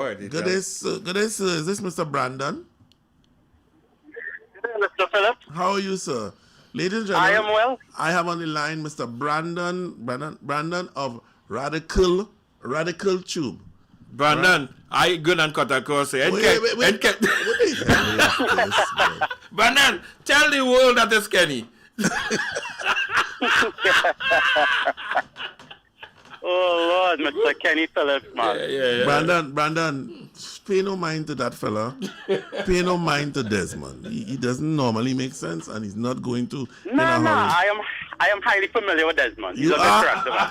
Good day, sir. Is this Mr. Brandon? Mr. Phillips. How are you, sir? Ladies and gentlemen, I am well. I have on the line Mr. Brandon of RadicleTube. Brandon, I good and cut across it. Wait. Brandon, tell the world that is Kenny. Oh, Lord, Mr. Kenny Phillips, man. Yeah. Brandon, pay no mind to that fella. Pay no mind to Desmond. He doesn't normally make sense, and he's not going to. No, I am highly familiar with Desmond. He's a big character, man.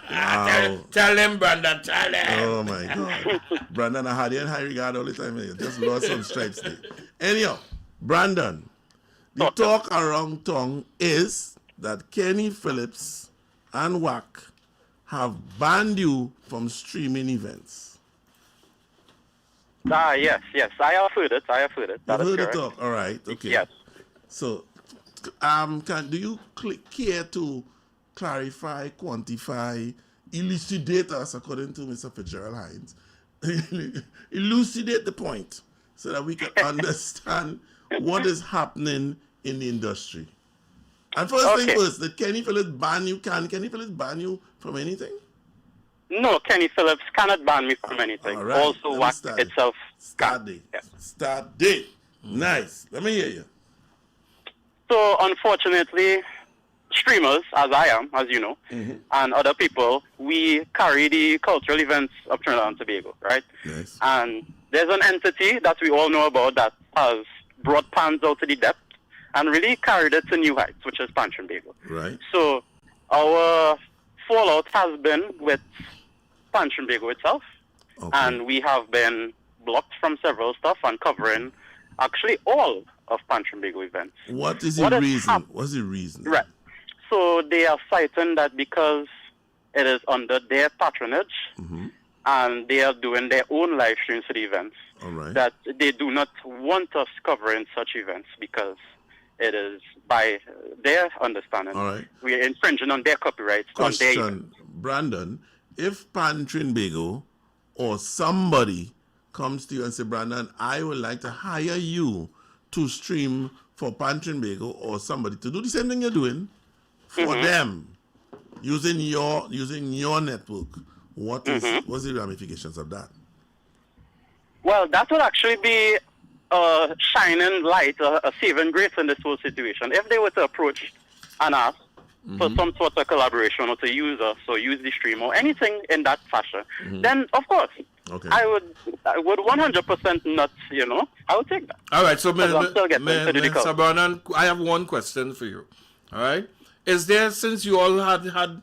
Wow. Tell him, Brandon, tell him. Oh, my God. Brandon, I had you in high regard all the time. You just lost some stripes there. Anyhow, Brandon, the talk around town is that Kenny Phillips and Wack have banned you from streaming events. Yes. I have heard it. That is heard correct. it talk? All right. Okay. Yes. So, do you care to clarify, quantify, elucidate us, according to Mr. Fitzgerald Hines, elucidate the point so that we can understand what is happening in the industry? And first thing first, did Kenny Phillips ban you? Can Kenny Phillips ban you from anything? No, Kenny Phillips cannot ban me from anything. All right. Also, Wack itself Start can. date. Yes. Start date. Nice. Let me hear you. So, unfortunately, streamers, as I am, as you know, and other people, we carry the cultural events of Trinidad and Tobago, right? Yes. And there's an entity that we all know about that has brought Pans out to the depth and really carried it to new heights, which is Pantrinbago. Right. So our fallout has been with Pantrinbago itself, and we have been blocked from several stuff and covering actually all of Pantrinbago events. What is the reason? What's the reason? Right. So they are citing that because it is under their patronage and they are doing their own live streams for the events, that they do not want us covering such events because it is, by their understanding, we are infringing on their copyrights. Question, Brandon, if Pantrinbago or somebody comes to you and say, Brandon, I would like to hire you to stream for Pantrinbago or somebody to do the same thing you're doing for them using your network, what's the ramifications of that? Well, that would actually be a shining light, a saving grace in this whole situation. If they were to approach and ask for some sort of collaboration or to use us or use the stream or anything in that fashion, then of course I would 100% not, I would take that. All right, so Mr. Brandon, I have one question for you. All right, is there, since you all had heard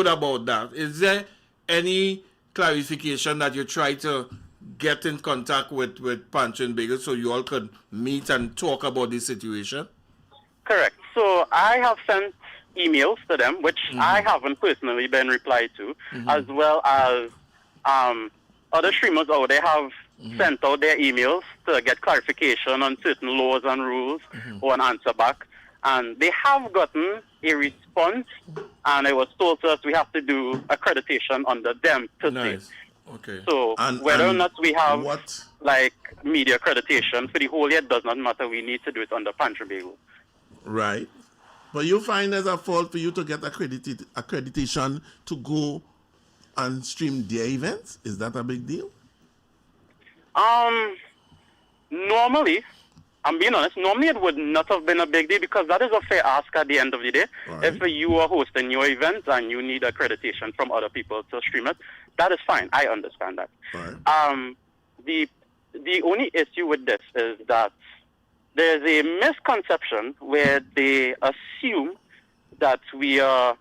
about that, is there any clarification that you try to get in contact with Pantrinbago so you all could meet and talk about this situation? Correct. So I have sent emails to them, which I haven't personally been replied to, as well as other streamers out there have sent out their emails to get clarification on certain laws and rules or an answer back. And they have gotten a response, and it was told to us we have to do accreditation under them to see. Okay. So whether or not we have media accreditation for the whole year does not matter. We need to do it under Pantrinbago. Right. But you find there's a fault for you to get accreditation to go and stream their events? Is that a big deal? Normally, I'm being honest, normally it would not have been a big deal because that is a fair ask at the end of the day. Right. If you are hosting your event and you need accreditation from other people to stream it, that is fine. I understand that. Right. The only issue with this is that there's a misconception where they assume that we are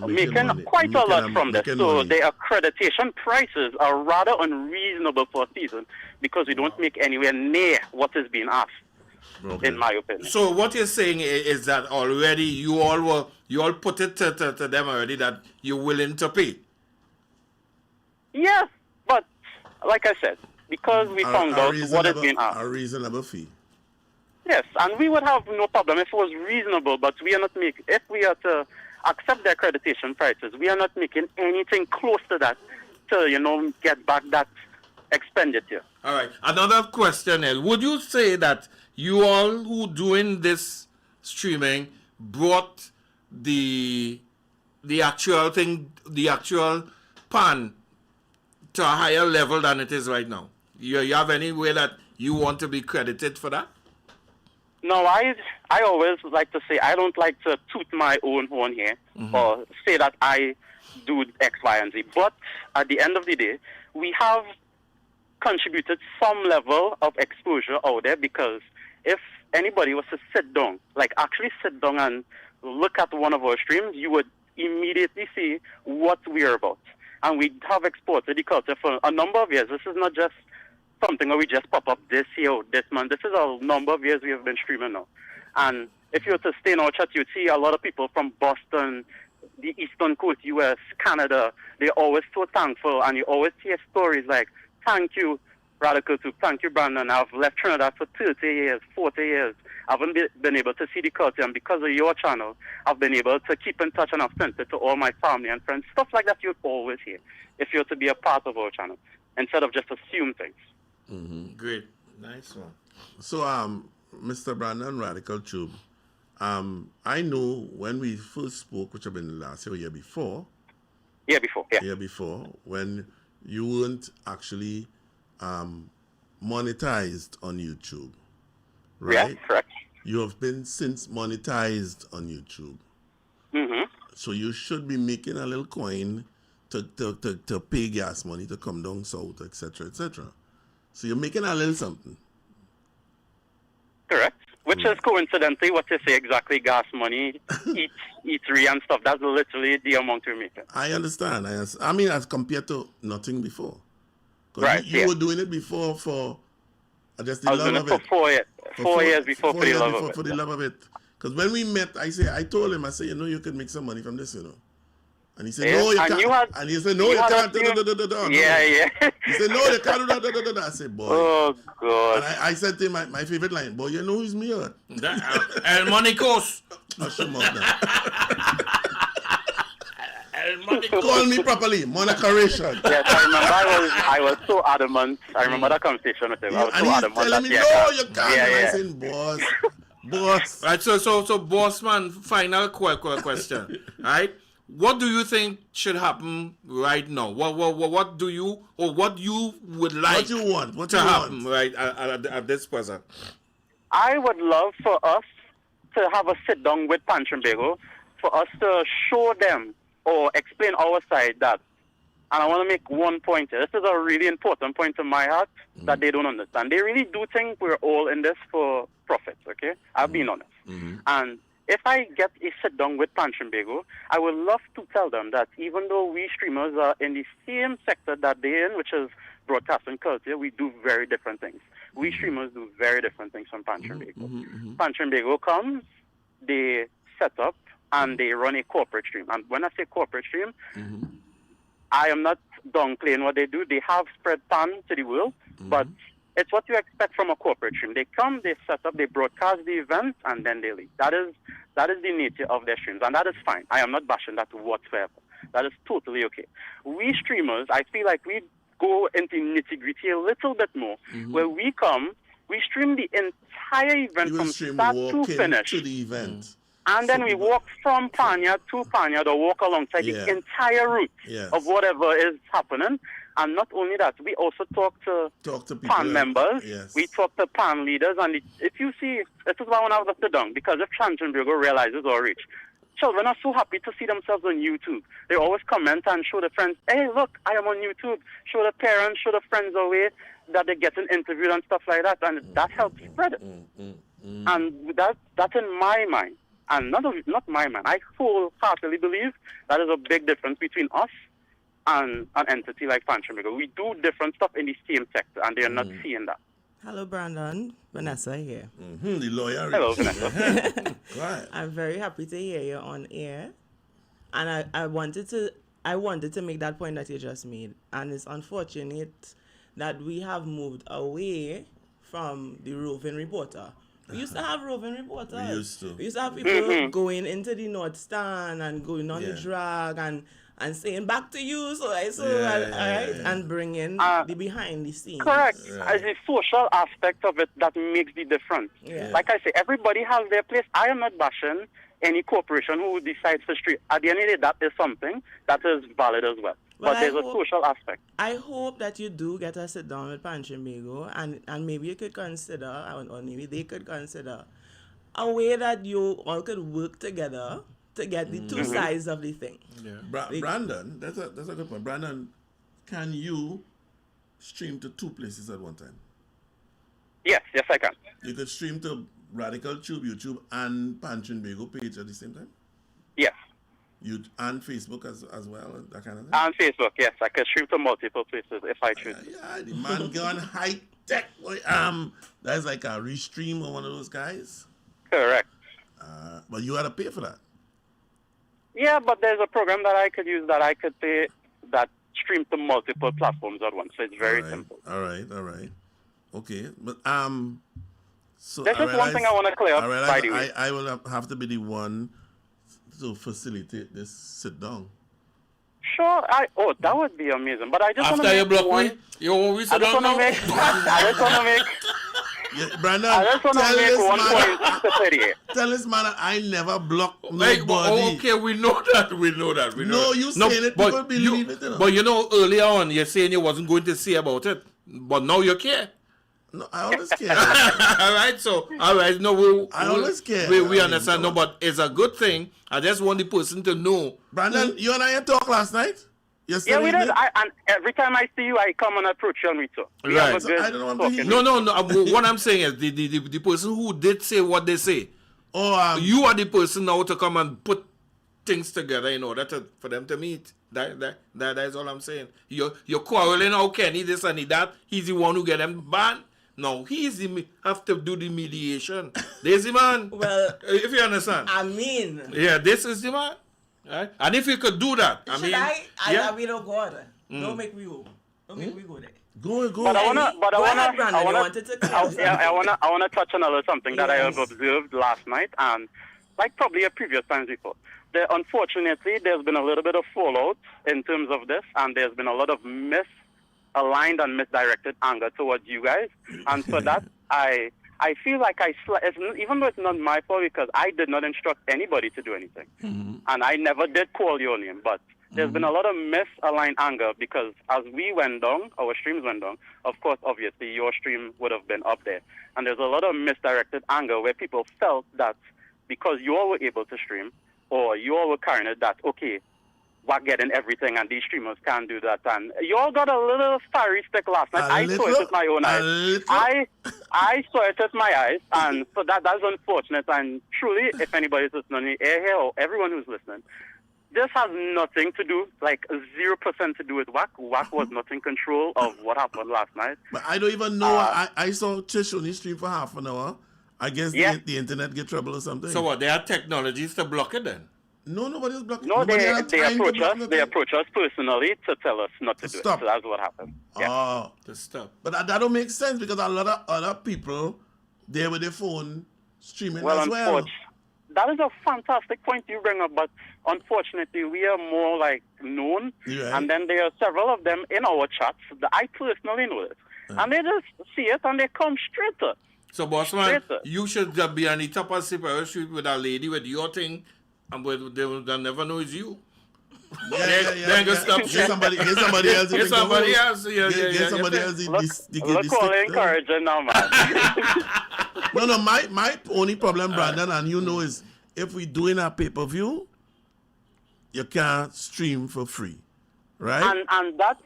making quite a lot from this. So the accreditation prices are rather unreasonable for a season because we don't make anywhere near what is being asked, in my opinion. So what you're saying is that already you all put it to them already that you're willing to pay? Yes, but like I said, because we found out what is being asked. A reasonable fee. Yes, and we would have no problem if it was reasonable, but we are not making, if we are to accept the accreditation prices, we are not making anything close to that to, get back that expenditure. All right. Another question is, would you say that you all who doing this streaming brought the actual thing, the actual pan to a higher level than it is right now? You have any way that you want to be credited for that? No, I always like to say I don't like to toot my own horn here or say that I do X, Y, and Z. But at the end of the day, we have contributed some level of exposure out there, because if anybody was to sit down, like actually sit down and look at one of our streams, you would immediately see what we're about. And we have exported the culture for a number of years. This is not just something where we just pop up this year or this month. This is a number of years we have been streaming now. And if you were to stay in our chat, you'd see a lot of people from Boston, the Eastern Coast, US, Canada. They're always so thankful, and you always hear stories like, thank you, RadicleTube, thank you, Brandon. I've left Trinidad for 30 years, 40 years. I haven't been able to see the culture, and because of your channel, I've been able to keep in touch, and I've sent it to all my family and friends. Stuff like that you'd always hear if you're to be a part of our channel, instead of just assume things. Great. Nice one. So, Mr. Brandon RadicleTube, I know when we first spoke, which have been last year or year before. Year before, when you weren't actually monetized on YouTube, right? Yeah, correct. You have been since monetized on YouTube. So you should be making a little coin to pay gas money to come down south, etc., etc. So you're making a little something. Correct. Which is coincidentally what they say exactly, gas money, eatery and stuff. That's literally the amount we're making. I understand. I mean, as compared to nothing before. Right. You were doing it before for just the I was love doing of it it. for 4 years before for the love of it. For the love of it. Because when we met, I told him, you know, you could make some money from this, you know. And he said, no, you can't. And he said, no, you can't. Yeah. He said, no, you can't. I said, boy. Oh, God. And I said to him, my favorite line, boy, you know who's me? El Monicos. Call me properly, Monetization. Yes, I remember I was so adamant. I remember that conversation with him. I was so adamant. Telling me, no, you can't. I said, boss. Right, so boss man, final question. Right? What do you think should happen right now? What do you, or what you would like to happen right at this present? I would love for us to have a sit down with Pantrinbago, for us to show them or explain our side that, and I want to make one point here. This is a really important point in my heart that they don't understand. They really do think we're all in this for profit, okay? I've been honest. And if I get a sit down with Pantrinbago, I would love to tell them that even though we streamers are in the same sector that they're in, which is broadcasting culture, we do very different things. We streamers do very different things from Pantrinbago. Pantrinbago comes, they set up, and they run a corporate stream. And when I say corporate stream, I am not downplaying what they do. They have spread pan to the world, but it's what you expect from a corporate stream. They come, they set up, they broadcast the event, and then they leave. That is the nature of their streams, and that is fine. I am not bashing that whatsoever. That is totally okay. We streamers, I feel like we go into nitty-gritty a little bit more, where we come, we stream the entire event from start to finish. To the event. And then we walk from Panya to Panya, or walk alongside the entire route of whatever is happening. And not only that, we also talk to PAN members. We talk to PAN leaders. And if you see, this is why I want to sit down, because if Pantrinbago realizes our reach, children are so happy to see themselves on YouTube. They always comment and show their friends, hey, look, I am on YouTube. Show the parents, show the friends away that they're getting interviewed and stuff like that. And that helps spread it. And that's in my mind. And not my mind. I wholeheartedly believe that is a big difference between us and an entity like Pantrinbago. We do different stuff in the same sector, and they are not seeing that. Hello, Brandon. Vanessa here. The lawyer. Hello, Vanessa. Right. I'm very happy to hear you on air, and I wanted to make that point that you just made. And it's unfortunate that we have moved away from the roving reporter. We used to have roving reporters. We used to have people going into the North Stand and going on the drag and and saying back to you, all right, and bring in the behind the scenes. Correct. Right. As a social aspect of it that makes the difference. Yeah. Like I say, everybody has their place. I am not bashing any corporation who decides to stream. At the end of the day, that is something that is valid as well. Well, but there's a social aspect. I hope that you do get a sit down with Pantrinbago, and maybe you could consider, or maybe they could consider, a way that you all could work together to get the two sides of the thing. Yeah. Brandon, that's a good point. Brandon, can you stream to 2 places at one time? Yes, I can. You could stream to RadicleTube, YouTube, and Pantrinbago page at the same time? Yes. And Facebook as well, that kind of thing? And Facebook, yes. I can stream to multiple places if I choose. Yeah, the man gone high tech. Boy. That's like a restream or one of those guys. Correct. But you got to pay for that. Yeah, but there's a program that I could use that I could pay that stream to multiple platforms at once. So it's very simple. All right. Okay, but so there's just one thing I want to clear up. By the way, I will have to be the one to facilitate this sit down. Sure. That would be amazing. But I just want to after you make block one. me, you want me I sit just down want to now? make. I just want to make. Yeah, Brandon, I just want to make one point to say here. tell this man I never block Like, nobody. okay, we know that. No, you saying it, people believe it. You know? But you know, earlier on, you're saying you wasn't going to say about it. But now you care. No, I always care. all right, no, I always care. We understand, no, but it's a good thing. I just want the person to know. Brandon, you and I talked last night? Yeah, we did. And every time I see you, I come and approach you and we talk. We have a Right. good I don't want to hear talking. No. What I'm saying is the person who did say what they say, you are the person now to come and put things together in order for them to meet. That is all I'm saying. You're quarreling out Kenny this and that. He's the one who get them banned. No, have to do the mediation. There's the man. Well, if you understand. I mean. Yeah, this is the man. Right? And if you could do that, I don't go there. Don't make me go. Don't make me go there. Go. But I wanna touch on a little something that I have observed last night and like probably a previous times before. Unfortunately, there's been a little bit of fallout in terms of this, and there's been a lot of misaligned and misdirected anger towards you guys. And for that, I feel like even though it's not my fault because I did not instruct anybody to do anything. And I never did call your name, but there's been a lot of misaligned anger because as we went down, our streams went down, of course, obviously, your stream would have been up there. And there's a lot of misdirected anger where people felt that because you all were able to stream or you all were carrying it that, okay, we're getting everything and these streamers can't do that. And you all got a little fiery stick last night. I saw it with my own eyes. I saw it with my eyes. And so that's unfortunate. And truly, if anybody's listening here or everyone who's listening, this has nothing to do, like 0% to do with Wack. Wack was not in control of what happened last night. But I don't even know. I saw Chish only stream for half an hour. I guess the internet get trouble or something. So what, there are technologies to block it then? No, nobody's blocking. No, they approach us. They approach us personally to tell us not to do it. So that's what happened. Yeah. To stop. But that don't make sense because a lot of other people there with their phone streaming as well. That is a fantastic point you bring up, but unfortunately we are more like known, and then there are several of them in our chats that I personally know it, and they just see it and they come straight to it. So, bossman, you should be on the top of the street with a lady with your thing, and they'll never know it's you. Then go stop. Get somebody else. Get somebody else. Get somebody else. Look all encouraging now, man. No. My only problem, Brandon, and you know, is if we doing a pay-per-view, you can't stream for free, right? And that's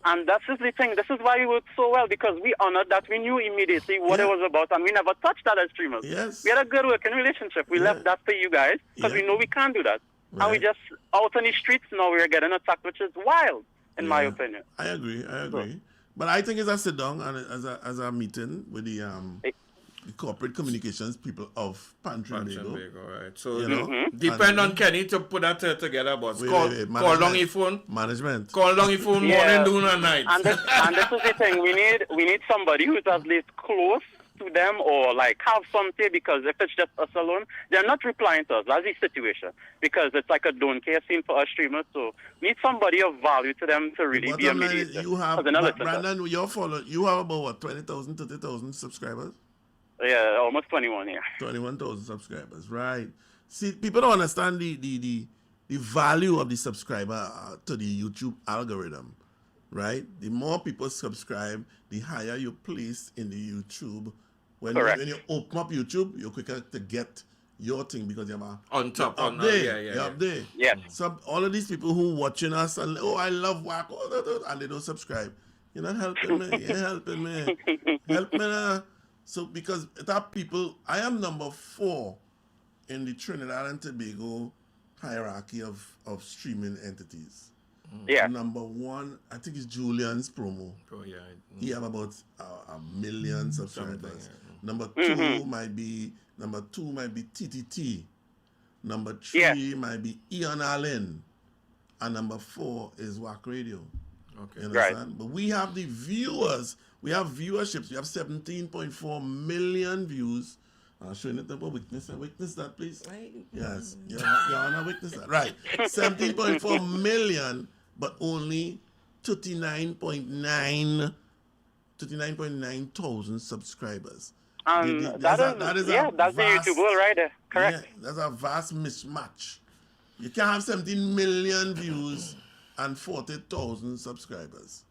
the thing. This is why we worked so well because we honored that we knew immediately what it was about, and we never touched that as streamers. Yes. We had a good working relationship. We left that for you guys because we know we can't do that. Right. And we just out on the streets now. We're getting attacked, which is wild, in my opinion. I agree. But I think it's a sit down and as a meeting with the corporate communications people of Pantrinbago. Right. So depend on Kenny to put that together, boss. Call down your phone. Management. Call down your phone morning, noon, and night. And this is the thing. We need somebody who's at least close to them or like have something, because if it's just us alone, they're not replying to us. That's the situation, because it's like a don't care scene for us streamers. So we need somebody of value to them to really be a mediator. You have, Brandon, you have about what, 20,000, 30,000 subscribers? Yeah, almost 21, yeah. 21,000 subscribers, right. See, people don't understand the value of the subscriber to the YouTube algorithm, right? The more people subscribe, the higher you place in the YouTube. When you open up YouTube, you're quicker to get your thing because you're on top, up there. You're up there. Yeah. So all of these people who watching us and I love Wack, and they don't subscribe. You're not helping me. You're helping me. Help me now. So because that people, I am number 4 in the Trinidad and Tobago hierarchy of streaming entities. Yeah. Number 1, I think it's Julian's promo. Oh yeah. He have about 1 million subscribers. Number 2 might be TTT. Number 3 might be Ian Allen, and number 4 is Wack Radio. Okay. You understand? But we have the viewers. We have viewerships. We have 17.4 million views. I'm showing it up. Witness that, please. Yes. Your Honor, witness that. Right. 17.4 million, but only 39.9 thousand subscribers. That's the YouTuber right there. Correct. Yeah, that's a vast mismatch. You can't have 17 million views and 40,000 subscribers.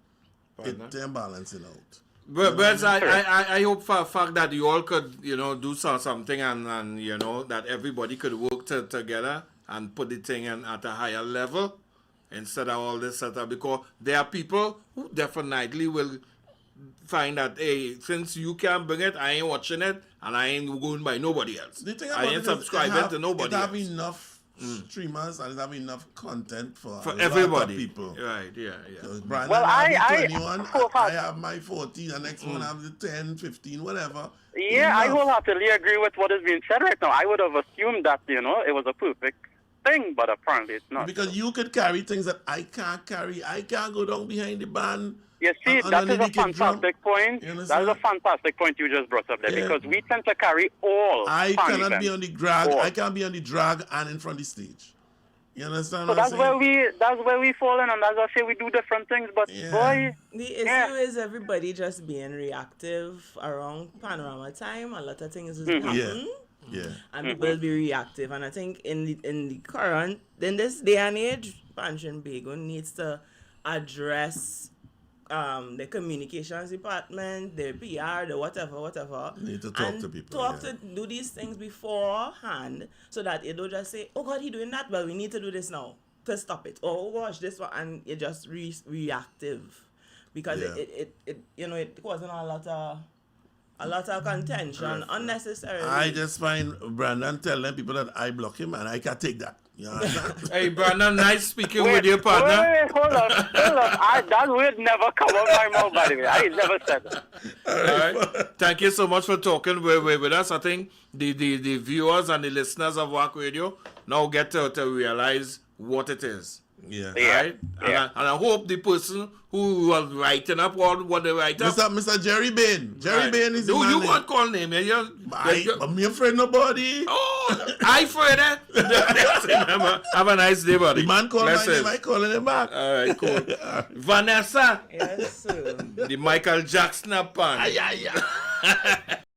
It ain't balancing out. But I hope for a fact that you all could, do something and that everybody could work together and put the thing at a higher level instead of all this setup, because there are people who definitely will find that, hey, since you can't bring it, I ain't watching it and I ain't going by nobody else. I ain't subscribing to nobody else. It have enough streamers and it have enough content for everybody. People. Right, yeah. So Brandon have 21, I have my 40, the next one have the 10, 15, whatever. Yeah, I wholeheartedly agree with what is being said right now. I would have assumed that, it was a perfect thing, but apparently it's not. Because you could carry things that I can't carry. I can't go down behind the band. You see, that is a fantastic point. That is a fantastic point you just brought up there, because we tend to carry all. I cannot be on the drag. I can't be on the drag and in front of the stage. You understand? So that's where we fall in, and as I say, we do different things. But boy, the issue is everybody just being reactive around panorama time. A lot of things is happening. Yeah. And people will be reactive, and I think in this day and age, Pantrinbago needs to address the communications department, the PR, the whatever. Need to talk to people. Do these things beforehand, so that you don't just say, oh God, he doing that, well, we need to do this now to stop it. Oh gosh, this one, and you're just reactive, because it causing a lot of contention unnecessarily. I just find Brandon telling people that I block him, and I can't take that. You know? Hey, Brandon, nice speaking with your partner. Wait, hold on. That word never come out my mouth, by the way. I never said that. All right. Thank you so much for talking with us. I think the viewers and the listeners of Wack Radio now get to realize what it is. Yeah. Right? Yeah. And I hope the person who was writing up what they write up. Mr. Jerry Bain. Jerry Bain is the man. You want call name? I'm me afraid nobody. Oh, I afraid that. Have a nice day, buddy. The man called my name, I calling him back. All right, cool. Vanessa. Yes, sir. The Michael Jackson pan.